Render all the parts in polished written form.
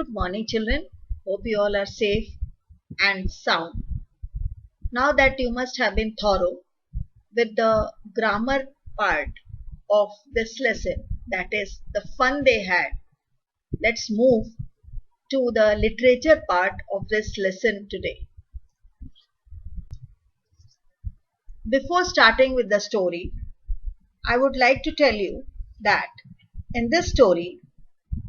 Good morning, children. Hope you all are safe and sound. Now that you must have been thorough with the grammar part of this lesson, that is the fun they had, let's move to the literature part of this lesson today. Before starting with the story, I would like to tell you that in this story,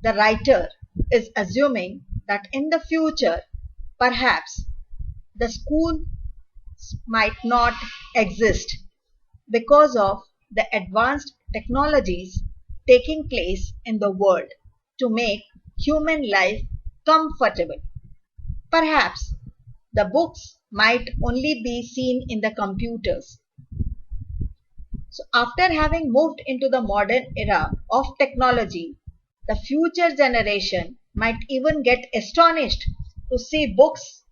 the writer is assuming that in the future, perhaps the school might not exist because of the advanced technologies taking place in the world to make human life comfortable. Perhaps the books might only be seen in the computers. So after having moved into the modern era of technology, the future generation might even get astonished to see books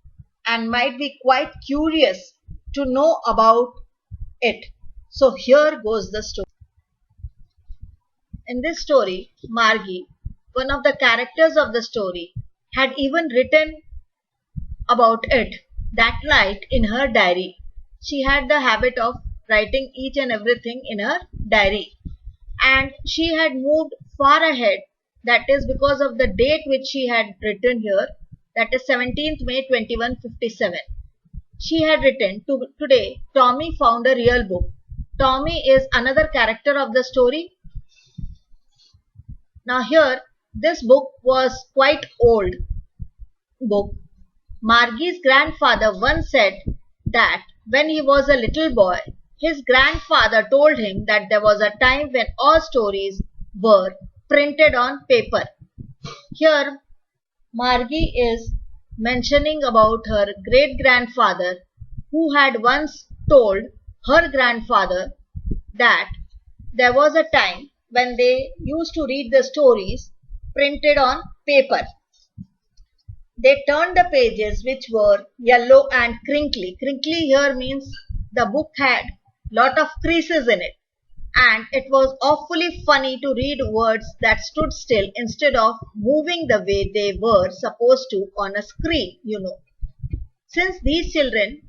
and might be quite curious to know about it. So here goes the story. In this story, Margie, one of the characters of the story, had even written about it that night in her diary. She had the habit of writing each and everything in her diary, and she had moved far ahead. That is because of the date which she had written here, that is 17th May 2157. She had written, today Tommy found a real book. Tommy is another character of the story. Now here, this book was quite old book. Margie's grandfather once said that when he was a little boy, his grandfather told him that there was a time when all stories were printed on paper. Here, Margie is mentioning about her great-grandfather who had once told her grandfather that there was a time when they used to read the stories printed on paper. They turned the pages which were yellow and crinkly. Crinkly here means the book had lot of creases in it, and it was awfully funny to read words that stood still instead of moving the way they were supposed to on a screen, Since these children,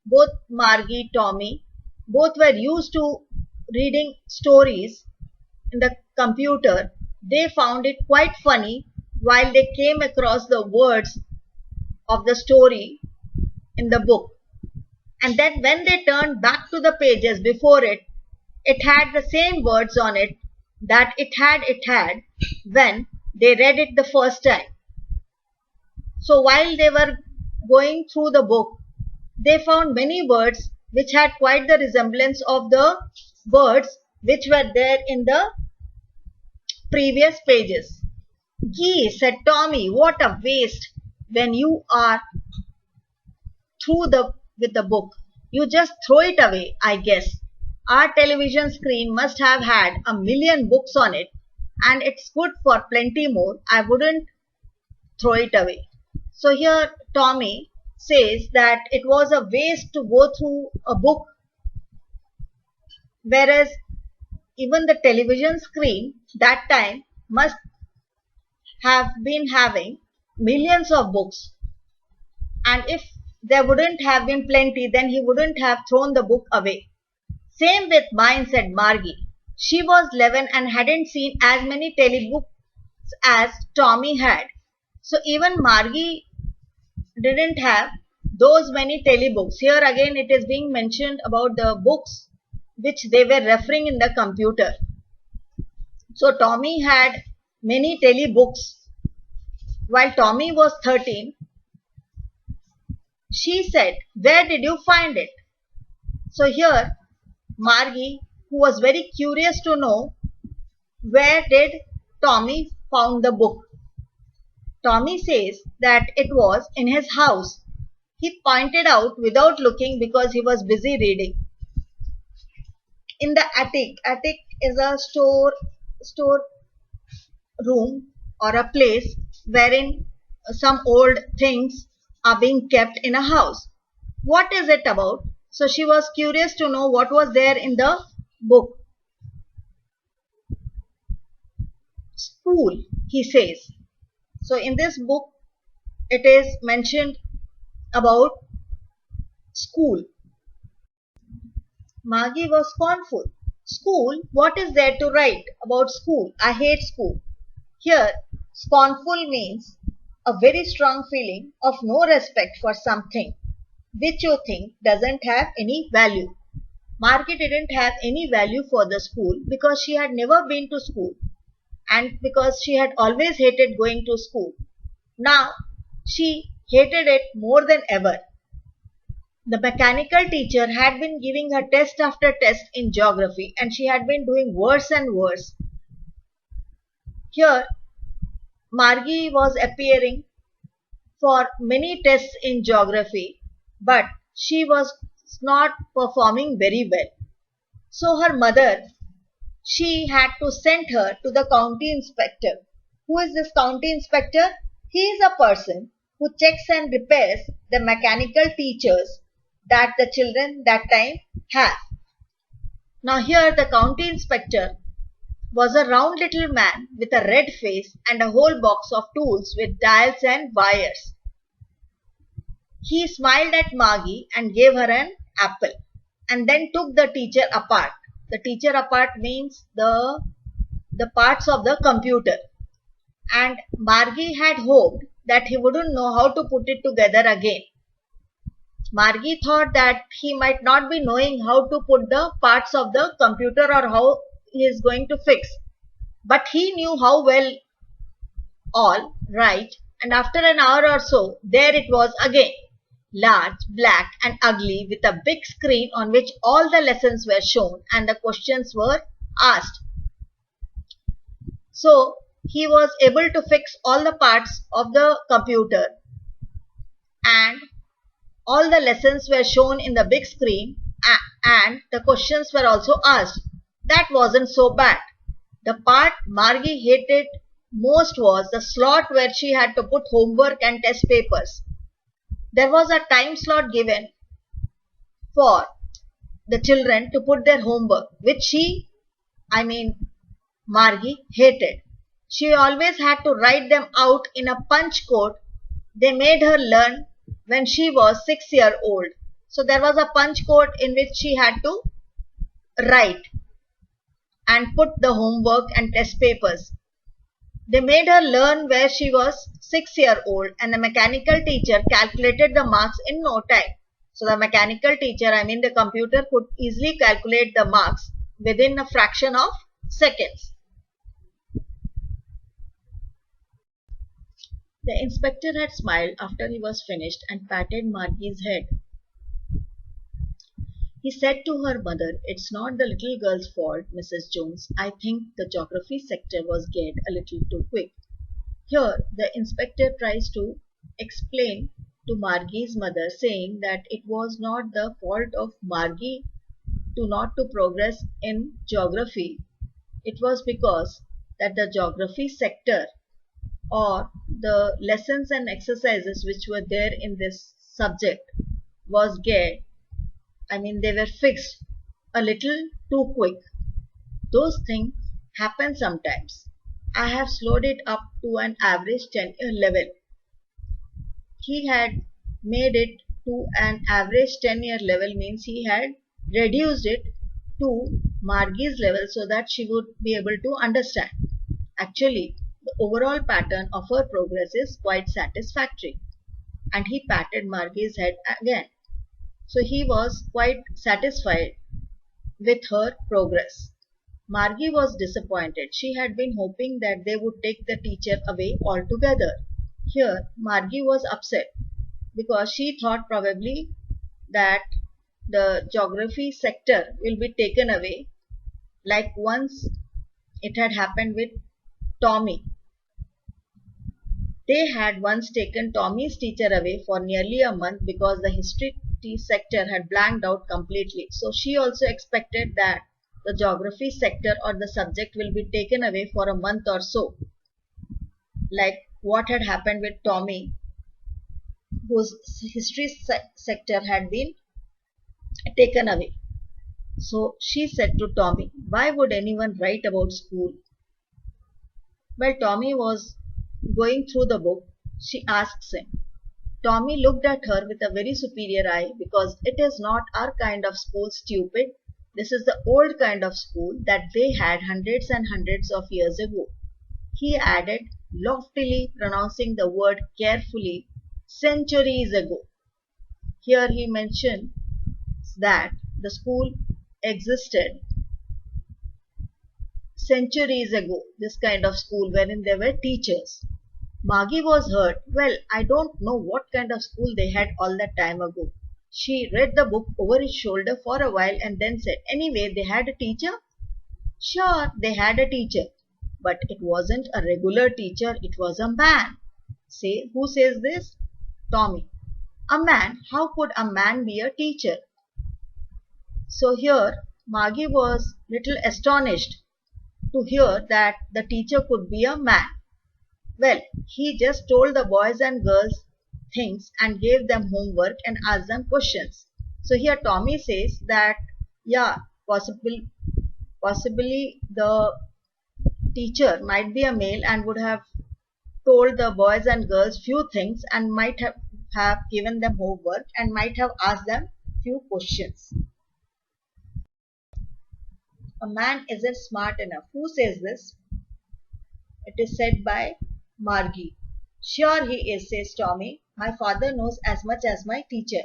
both Margie, Tommy, both were used to reading stories in the computer, they found it quite funny while they came across the words of the story in the book. And then when they turned back to the pages before it, it had the same words on it that it had when they read it the first time. So while they were going through the book, they found many words which had quite the resemblance of the words which were there in the previous pages. "Gee," said Tommy, "what a waste when you are through with the book. You just throw it away, I guess. Our television screen must have had 1,000,000 books on it, and it's good for plenty more. I wouldn't throw it away." So here Tommy says that it was a waste to go through a book, whereas even the television screen that time must have been having millions of books, and if there wouldn't have been plenty, then he wouldn't have thrown the book away. "Same with mine," said Margie. She was 11 and hadn't seen as many telebooks as Tommy had. So even Margie didn't have those many telebooks. Here again it is being mentioned about the books which they were referring in the computer. So Tommy had many telebooks. While Tommy was 13, she said, "Where did you find it?" So here Margie, who was very curious to know where did Tommy found the book. Tommy says that it was in his house. He pointed out without looking because he was busy reading. In the attic. Attic is a store room or a place wherein some old things are being kept in a house. What is it about? So she was curious to know what was there in the book. "Spool," he says. So in this book, it is mentioned about school. Margie was scornful. School? What is there to write about school? I hate school. Here, scornful means a very strong feeling of no respect for something which you think doesn't have any value. Margie didn't have any value for the school because she had never been to school and because she had always hated going to school. Now, she hated it more than ever. The mechanical teacher had been giving her test after test in geography and she had been doing worse and worse. Here, Margie was appearing for many tests in geography, but she was not performing very well. So her mother, she had to send her to the county inspector. Who is this county inspector? He is a person who checks and repairs the mechanical teachers that the children that time have. Now here the county inspector was a round little man with a red face and a whole box of tools with dials and wires. He smiled at Margie and gave her an apple and then took the teacher apart. The teacher apart means the parts of the computer. And Margie had hoped that he wouldn't know how to put it together again. Margie thought that he might not be knowing how to put the parts of the computer or how he is going to fix. But he knew how well all right, and after an hour or so, there it was again. Large, black and ugly with a big screen on which all the lessons were shown and the questions were asked. So, he was able to fix all the parts of the computer and all the lessons were shown in the big screen and the questions were also asked. That wasn't so bad. The part Margie hated most was the slot where she had to put homework and test papers. There was a time slot given for the children to put their homework, which Margie hated. She always had to write them out in a punch code they made her learn when she was 6 years old. So there was a punch code in which she had to write and put the homework and test papers. They made her learn where she was 6 years old and the mechanical teacher calculated the marks in no time. So the mechanical teacher, the computer could easily calculate the marks within a fraction of seconds. The inspector had smiled after he was finished and patted Margie's head. He said to her mother, "It's not the little girl's fault, Mrs. Jones. I think the geography sector was geared a little too quick." Here, the inspector tries to explain to Margie's mother, saying that it was not the fault of Margie not to progress in geography. It was because that the geography sector or the lessons and exercises which were there in this subject was geared, they were fixed a little too quick. Those things happen sometimes. I have slowed it up to an average 10-year level. He had made it to an average 10-year level means he had reduced it to Margie's level so that she would be able to understand. Actually, the overall pattern of her progress is quite satisfactory. And he patted Margie's head again. So he was quite satisfied with her progress. Margie was disappointed. She had been hoping that they would take the teacher away altogether. Here, Margie was upset because she thought probably that the geography sector will be taken away, like once it had happened with Tommy. They had once taken Tommy's teacher away for nearly a month because the history sector had blanked out completely. So she also expected that the geography sector or the subject will be taken away for a month or so, like what had happened with Tommy, whose history sector had been taken away. So she said to Tommy, "Why would anyone write about school?" Well, Tommy was Going through the book, she asks him. Tommy looked at her with a very superior eye because it is not our kind of school, stupid. This is the old kind of school that they had hundreds and hundreds of years ago. He added, loftily pronouncing the word carefully, centuries ago. Here he mentions that the school existed centuries ago, this kind of school wherein there were teachers. Margie was hurt. Well, I don't know what kind of school they had all that time ago. She read the book over his shoulder for a while and then said, anyway, they had a teacher? Sure, they had a teacher. But it wasn't a regular teacher, it was a man. Say, who says this? Tommy. A man? How could a man be a teacher? So here, Margie was little astonished to hear that the teacher could be a man. Well, he just told the boys and girls things and gave them homework and asked them questions. So here Tommy says that, yeah, possibly the teacher might be a male and would have told the boys and girls few things and might have given them homework and might have asked them few questions. A man isn't smart enough. Who says this? It is said by Margie. Sure he is, says Tommy. My father knows as much as my teacher.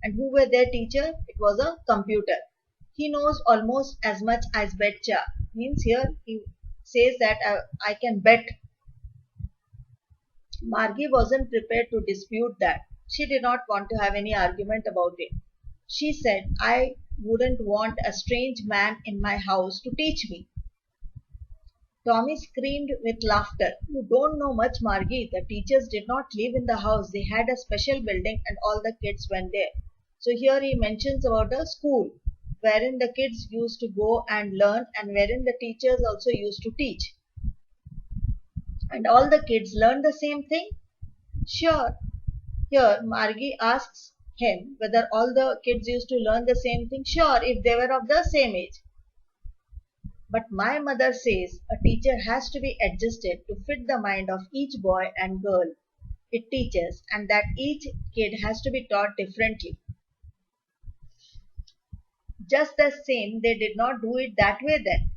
And who were their teacher? It was a computer. He knows almost as much as betcha. Means here he says that I can bet. Margie wasn't prepared to dispute that. She did not want to have any argument about it. She said, I wouldn't want a strange man in my house to teach me. Tommy screamed with laughter. You don't know much, Margie. The teachers did not live in the house. They had a special building and all the kids went there. So here he mentions about a school wherein the kids used to go and learn and wherein the teachers also used to teach. And all the kids learned the same thing? Sure. Here Margie asks him whether all the kids used to learn the same thing. Sure, if they were of the same age. But my mother says a teacher has to be adjusted to fit the mind of each boy and girl it teaches and that each kid has to be taught differently. Just the same, they did not do it that way then.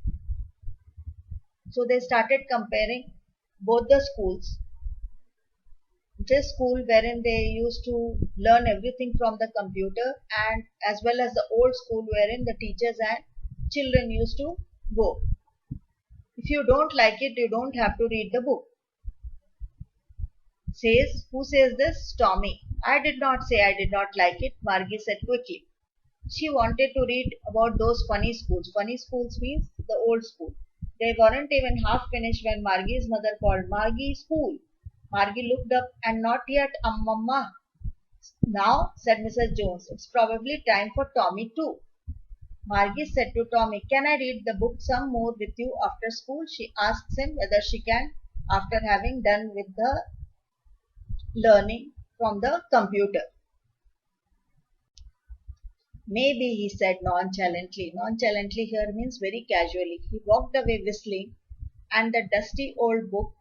So they started comparing both the schools. This school wherein they used to learn everything from the computer and as well as the old school wherein the teachers and children used to go. If you don't like it, you don't have to read the book. Says, who says this? Tommy. I did not say I did not like it, Margie said quickly. She wanted to read about those funny schools. Funny schools means the old school. They weren't even half finished when Margie's mother called, Margie, school. Margie looked up and not yet, Mama. Now, said Mrs. Jones, it's probably time for Tommy too. Margie said to Tommy, can I read the book some more with you after school? She asks him whether she can after having done with the learning from the computer. Maybe, he said nonchalantly. Nonchalantly here means very casually. He walked away whistling and the dusty old book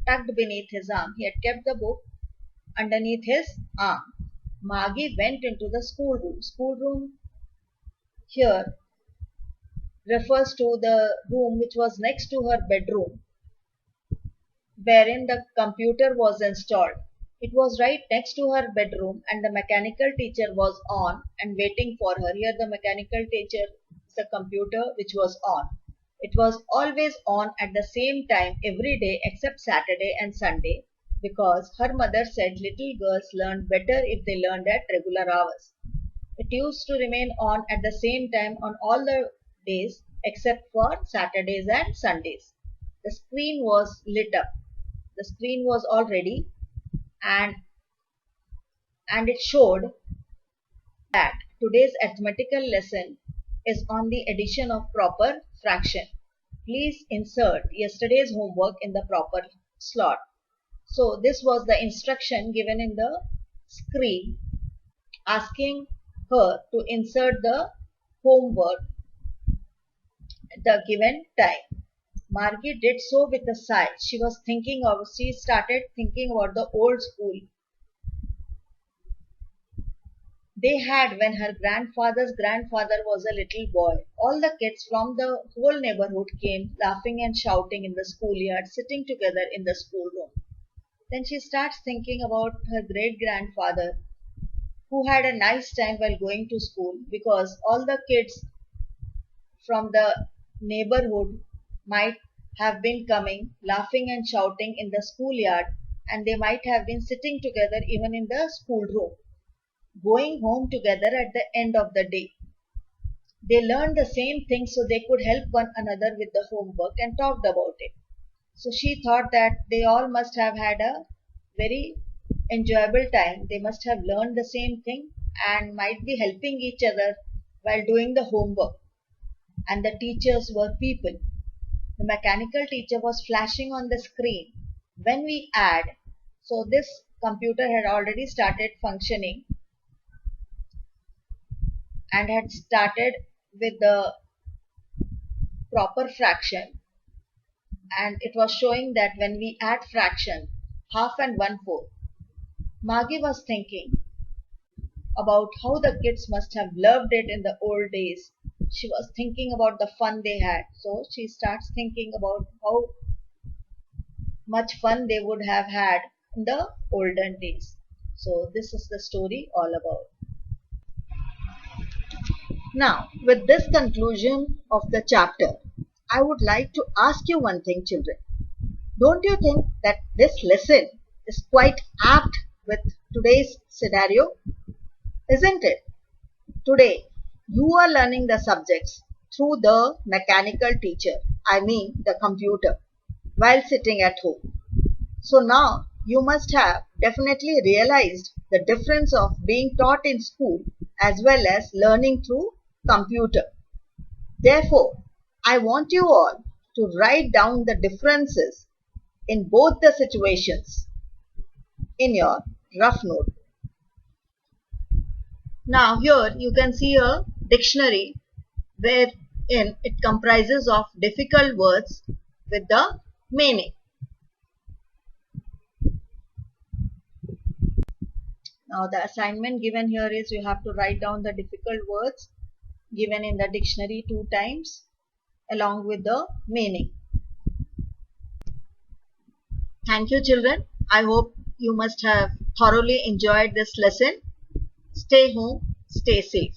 tucked beneath his arm. He had kept the book underneath his arm. Margie went into the schoolroom. Schoolroom here refers to the room which was next to her bedroom, wherein the computer was installed. It was right next to her bedroom and the mechanical teacher was on and waiting for her. Here the mechanical teacher is the computer which was on. It was always on at the same time every day except Saturday and Sunday because her mother said little girls learned better if they learned at regular hours. It used to remain on at the same time on all the days except for Saturdays and Sundays. The screen was lit up. The screen was all ready and it showed that today's arithmetical lesson is on the addition of proper fraction. Please insert yesterday's homework in the proper slot. So this was the instruction given in the screen asking her to insert the homework at the given time. Margie did so with a sigh. She started thinking about the old school they had when her grandfather's grandfather was a little boy. All the kids from the whole neighborhood came laughing and shouting in the schoolyard, sitting together in the schoolroom. Then she starts thinking about her great grandfather who had a nice time while going to school because all the kids from the neighborhood might have been coming, laughing and shouting in the schoolyard, and they might have been sitting together even in the schoolroom, going home together at the end of the day. They learned the same thing so they could help one another with the homework and talked about it. So she thought that they all must have had a very enjoyable time. They must have learned the same thing and might be helping each other while doing the homework. And the teachers were people. The mechanical teacher was flashing on the screen. When we add, so this computer had already started functioning and had started with the proper fraction, and it was showing that when we add fraction half and 1/4, Margie was thinking about how the kids must have loved it in the old days. She was thinking about the fun they had, so she starts thinking about how much fun they would have had in the olden days. So this is the story all about. Now, with this conclusion of the chapter, I would like to ask you one thing, children. Don't you think that this lesson is quite apt with today's scenario? Isn't it? Today, you are learning the subjects through the mechanical teacher, I mean the computer, while sitting at home. So now you must have definitely realized the difference of being taught in school as well as learning through computer. Therefore, I want you all to write down the differences in both the situations in your rough note. Now here you can see a dictionary wherein it comprises of difficult words with the meaning. Now the assignment given here is you have to write down the difficult words given in the dictionary 2 times along with the meaning. Thank you, children. I hope you must have thoroughly enjoyed this lesson. Stay home, stay safe.